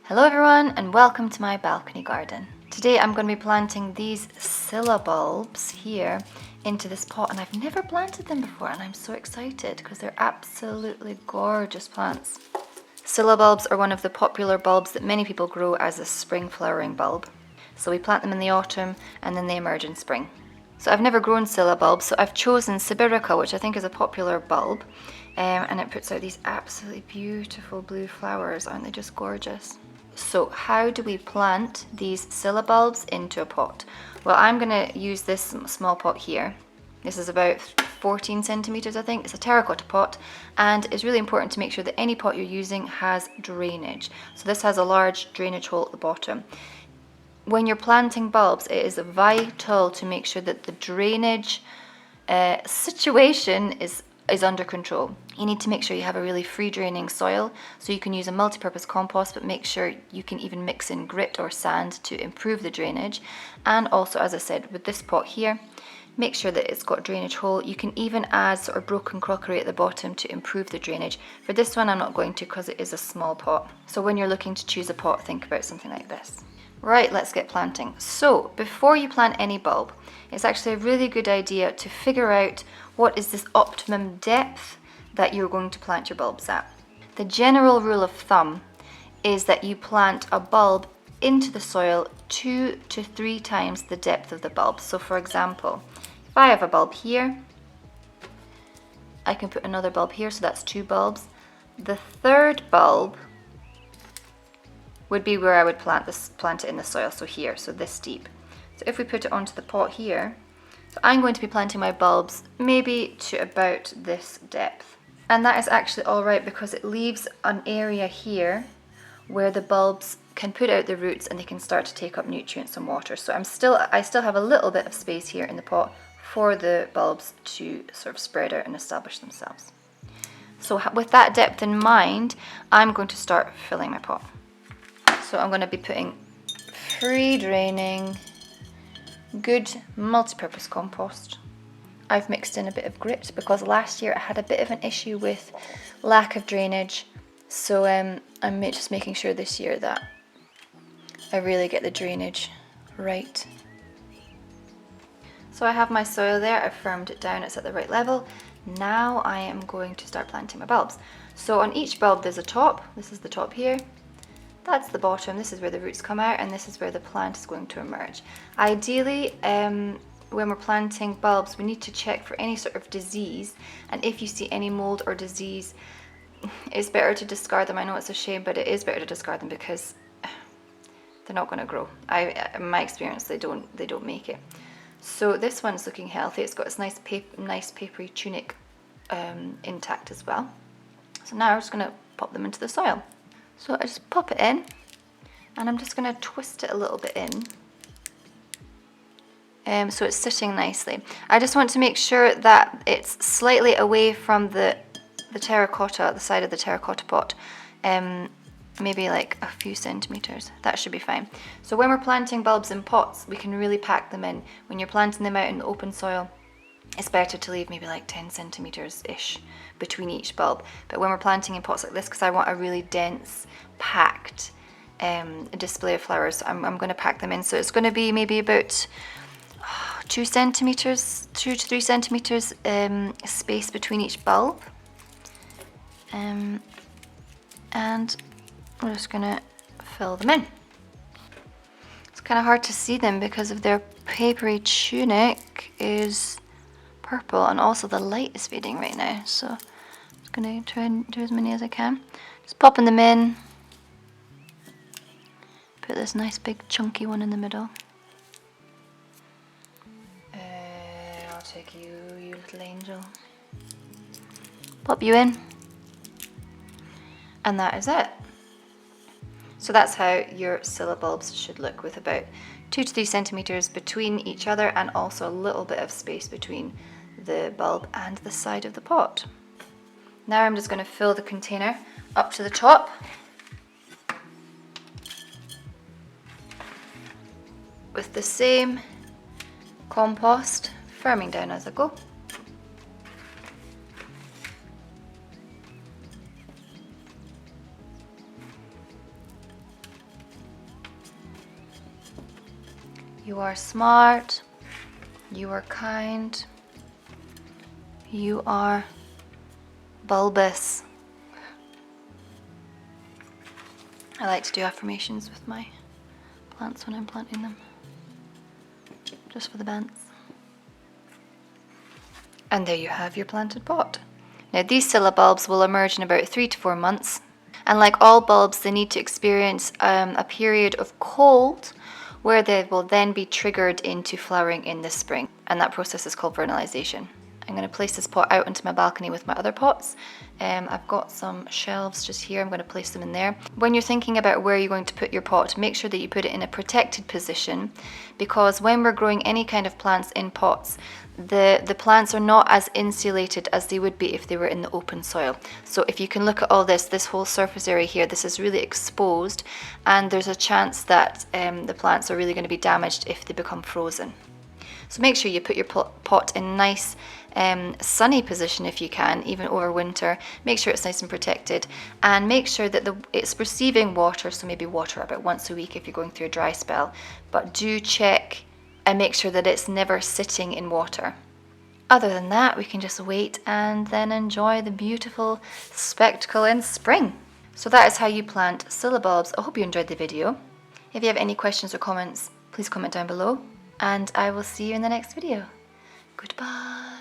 Hello everyone and welcome to my balcony garden. Today I'm going to be planting these Scilla bulbs here into this pot, and I've never planted them before and I'm so excited because they're absolutely gorgeous plants. Scilla bulbs are one of the popular bulbs that many people grow as a spring flowering bulb. So we plant them in the autumn and then they emerge in spring. So I've never grown Scilla bulbs, so I've chosen Siberica, which I think is a popular bulb, and it puts out these absolutely beautiful blue flowers. Aren't they just gorgeous? So how do we plant these Scilla bulbs into a pot? Well, I'm going to use this small pot here. This is about 14 centimeters, I think. It's a terracotta pot, and it's really important to make sure that any pot you're using has drainage. So this has a large drainage hole at the bottom. When you're planting bulbs, it is vital to make sure that the drainage situation is under control. You need to make sure you have a really free draining soil, so you can use a multi-purpose compost, but make sure you can even mix in grit or sand to improve the drainage. And also, as I said, with this pot here, make sure that it's got a drainage hole. You can even add sort of broken crockery at the bottom to improve the drainage. For this one I'm not going to because it is a small pot. So when you're looking to choose a pot, think about something like this. Right, let's get planting. So before you plant any bulb, it's actually a really good idea to figure out what is this optimum depth that you're going to plant your bulbs at. The general rule of thumb is that you plant a bulb into the soil 2 to 3 times the depth of the bulb. So for example, if I have a bulb here, I can put another bulb here, so that's 2 bulbs. The third bulb would be where I would plant it in the soil, so here, so this deep. So if we put it onto the pot here, so I'm going to be planting my bulbs maybe to about this depth. And that is actually all right because it leaves an area here where the bulbs can put out the roots and they can start to take up nutrients and water. So I still have a little bit of space here in the pot for the bulbs to sort of spread out and establish themselves. So with that depth in mind, I'm going to start filling my pot. So I'm going to be putting free draining, good multi-purpose compost. I've mixed in a bit of grit because last year I had a bit of an issue with lack of drainage. So I'm just making sure this year that I really get the drainage right. So I have my soil there, I've firmed it down, it's at the right level. Now I am going to start planting my bulbs. So on each bulb there's a top. This is the top here. That's the bottom, this is where the roots come out, and this is where the plant is going to emerge. Ideally, when we're planting bulbs, we need to check for any sort of disease, and if you see any mold or disease, it's better to discard them. I know it's a shame, but it is better to discard them because they're not going to grow. In my experience, they don't make it. So this one's looking healthy. It's got this nice papery tunic intact as well. So now I'm just going to pop them into the soil. So I just pop it in, and I'm just going to twist it a little bit in. So it's sitting nicely. I just want to make sure that it's slightly away from the terracotta, the side of the terracotta pot, maybe like a few centimeters. That should be fine. So when we're planting bulbs in pots, we can really pack them in. When you're planting them out in the open soil, it's better to leave maybe like 10 centimeters-ish between each bulb. But when we're planting in pots like this, because I want a really dense, packed display of flowers, so I'm going to pack them in. So it's going to be maybe about 2 to 3 centimeters space between each bulb. And we're just going to fill them in. It's kind of hard to see them because of their papery tunic is purple, and also the light is fading right now, so I'm just going to try and do as many as I can. Just popping them in. Put this nice big chunky one in the middle. I'll take you, you little angel. Pop you in. And that is it. So that's how your Scilla bulbs should look, with about 2 to 3 centimeters between each other and also a little bit of space between the bulb and the side of the pot. Now I'm just going to fill the container up to the top. With the same compost, firming down as I go. You are smart. You are kind. You are bulbous. I like to do affirmations with my plants when I'm planting them, just for the bands. And there you have your planted pot. Now these Scilla bulbs will emerge in about 3 to 4 months. And like all bulbs, they need to experience a period of cold where they will then be triggered into flowering in the spring. And that process is called vernalization. I'm going to place this pot out into my balcony with my other pots. I've got some shelves just here. I'm going to place them in there. When you're thinking about where you're going to put your pot, make sure that you put it in a protected position, because when we're growing any kind of plants in pots, the plants are not as insulated as they would be if they were in the open soil. So if you can look at all this whole surface area here, this is really exposed, and there's a chance that the plants are really going to be damaged if they become frozen. So make sure you put your pot in a nice sunny position if you can, even over winter. Make sure it's nice and protected, and make sure that it's receiving water, so maybe water about once a week if you're going through a dry spell. But do check and make sure that it's never sitting in water. Other than that, we can just wait and then enjoy the beautiful spectacle in spring. So that is how you plant Scilla bulbs. I hope you enjoyed the video. If you have any questions or comments, please comment down below, and I will see you in the next video. Goodbye.